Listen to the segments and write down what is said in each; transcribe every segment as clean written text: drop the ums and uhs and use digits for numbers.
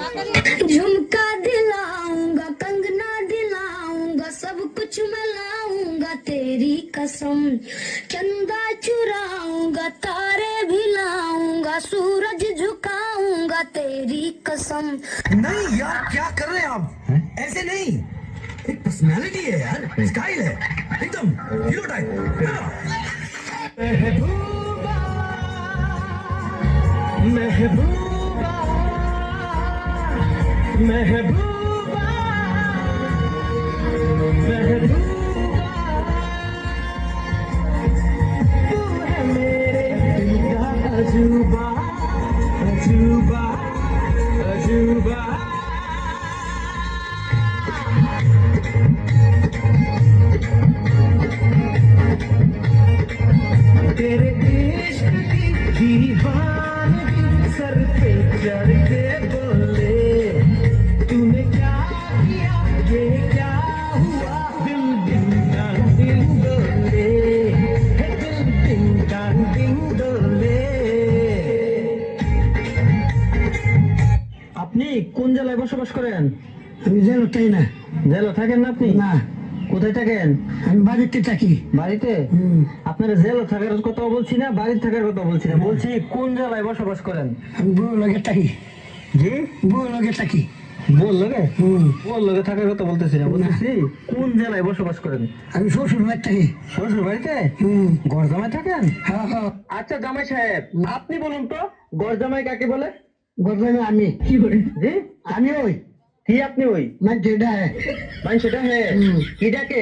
झुमका दिलाऊंगा, कंगना दिलाऊंगा, सब कुछ मैं लाऊंगा तेरी कसम। चंदा चुराऊंगा, तारे भी लाऊंगा, सूरज झुकाऊंगा तेरी कसम। नहीं यार, क्या कर रहे हैं आप? ऐसे नहीं, एक पर्सनालिटी है यार, स्टाइल है एकदम हीरो टाइप। महबूबा महबूबा महबूबा महबूबा, तू है मेरे दिल का अजूबा अजूबा अजूबा। तेरे इश्क की दीवानगी सर पे चढ़ के बोले, तूने क्या किया ये क्या हुआ, दिल दिन का दिल डोले, दिल दिन का दिल डोले। আপনি কোন জেলায় বসবাস করেন? আমি জেলতেই না। জেলা থাকেন না আপনি? না। কোথায় থাকেন? আমি বাড়িতে থাকি। বাড়িতে? আপনারা জেলা থাকার কথা বলছি না, বাড়িতে থাকার কথা বলছি না, বলছি কোন জেলায় বসবাস করেন? আমি বউ লগে থাকি। জি, বউ লগে থাকি। বউ লগে? বউ লগে থাকার কথা বলতেছি না, বলতেছি কোন জেলায় বসবাস করেন? আমি শ্বশুর বাড়ি থাকি। শ্বশুর বাড়িতে? ঘর জামাই থাকেন? হ্যাঁ হ্যাঁ। আচ্ছা জামাই সাহেব, আপনি বলুন তো ঘর জামাই কাকে বলে? গরমে আমি কি করে? জি, আমি ওই কি আপনি ওই মানে যেটা মানে সেটা হ্যাঁ, কি ডাকে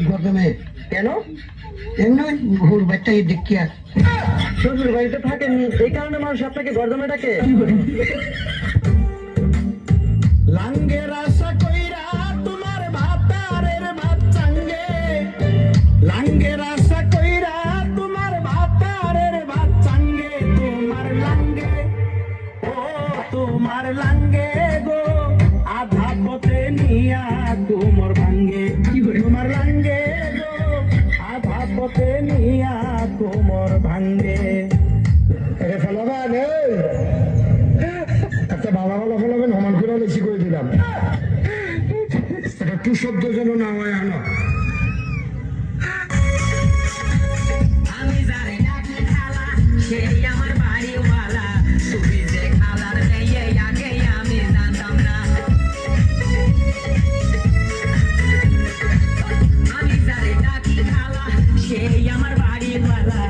গরমে কেন? এমনি ঘুর বাচ্চাকে দেখিয়া শ্বশুর বাড়িতে থাকেন এই কারণে মানুষ আপনাকে ঘর জামাই ডাকে? লাঙ্গের আশা কইরা তোমার ভাতারের ভাত চাঙ্গে, লাঙ্গের আশা কইরা তোমার ভাতারের ভাত চাঙ্গে, তোমার লাঙ্গে ও তোমার লাঙ্গে গো আধা পথে নিয়া তোমার ভাঙ্গে, তোমার লাঙ্গে গো আধা পথে নিয়া তোমার ভাঙ্গে। একটা বাবা ভালো ফলাবেন সমান করে বেশি করে দিলাম, এটা টু শব্দ যেন না হয় আনো। আমি জানি না কি খালা, সেই আমার বাড়িওয়ালা, তুমি যে খালার মেয়ে আগে আমি জানতাম না। আমি জানি না কি খালা, সেই আমার বাড়িওয়ালা,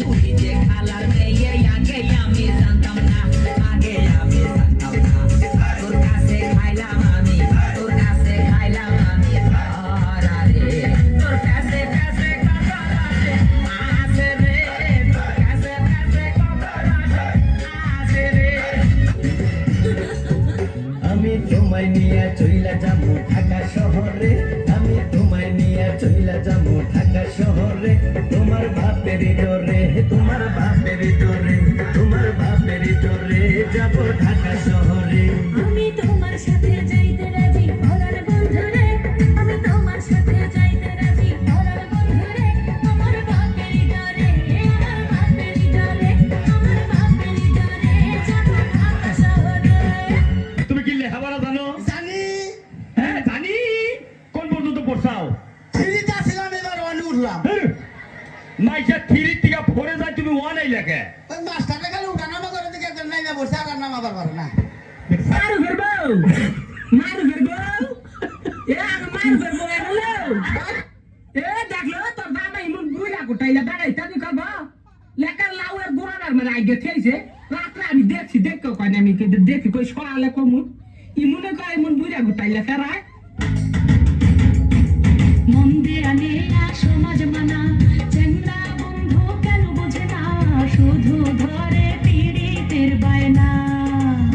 তুমি যে খালার মেয়ে আগে আমি জানতাম না, আগে আমি জানতাম না। তোর কাছে খাইলাম আমি, তোর কাছে খাইলাম আমি ধরা রে, তোর কাছে কাছে কত রাতে আসে রে, তোর কাছে কাছে কত রাতে আসে রে। আমি তোমায় নিয়ে চইলা যাবো ঢাকা শহরে, আমি তোমায় নিয়ে চইলা যাবো ঢাকা শহরে, তোমার বাপের ডরে, তোমার বাপের ডরে, তোমার বাপের ডরে যাবো ঢাকা শহরে। আমি তোমার সাথে যাইতে রাজি ভোলার বন্ধুরে, আমি তোমার সাথে যাইতে রাজি ভোলার বন্ধুরে, আমার বাপেরই ডরে, আমার বাপেরই ডরে, আমার বাপেরই ডরে যাব ঢাকা শহরে। তুমি কি লেখাপড়া জানো? জানি হ্যাঁ জানি। কোন পর্যন্ত পড়ছাও? থ্রিতে আসলাম, এবার ওয়ানে উঠলাম। মাইসা থ্রির থেকে ফোরে যায়, তুমি ওয়ান আইলা কে? ওই মাস্টারটা খালি উঠানামা করে দিকে একজন নাই না বসে আর নামা পারবার না। মারু ফেরবো, মারু ফেরবো, এ আমি মারু ফেরবো হ্যালো। এ দেখলো তোর বাবা ইমন বুইলা কোটাইলা দাঁড়াইতা তুই খাবো লেকার লাউয়ের গোড়ার মানে আগে থেইছে রাত্রে আমি দেখছি দেখো কয় আমি কিন্তু দেখি কই সরালে কমু ইমনে কয় ইমন বুইলা কোটাইলা ফেরায়। মন দিয়া নেয়া সমাজ মানা, চেংড়া বন্ধু কেন বোঝে না, শুধু ধরে পীড়িতের বায়না।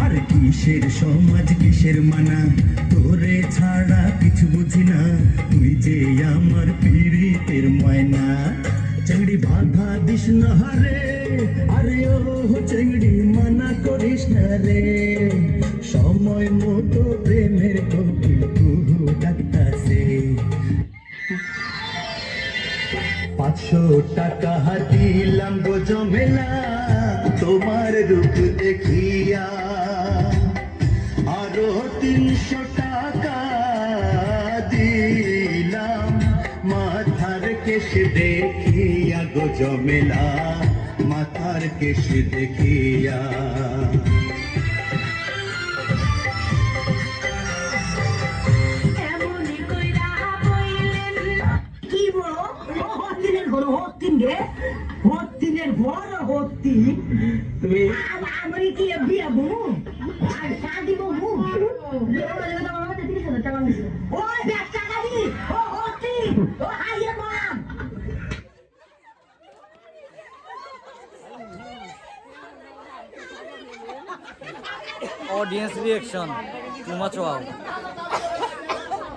আর কিসের সমাজ কিসের মানা, তোরে ছাড়া কিছু বুঝি না, তুই যে আমার পীড়িতের ময়না। চেংড়ি বাধা দিস না রে, আরে ও চেংড়ি মানা করিস না রে, সময় মতো প্রেমের কবি কুহু ডাকতাছে। 500 টাকা দিলাম গো জমেলা তোমার রূপ দেখিয়া, জমেলা মাথার কেশ দেখিয়া এমনি কইরা বইলেন কি বলো ও হত্তিনের ঘর হত্তিন রে হত্তিনের ঘর হত্তিন তুমি আমি কি বিয়া বউ আর শাদি বউ ও ব্যবসা করি ও হত্তি ও হাইয়ে মাম Audience reaction too much wow.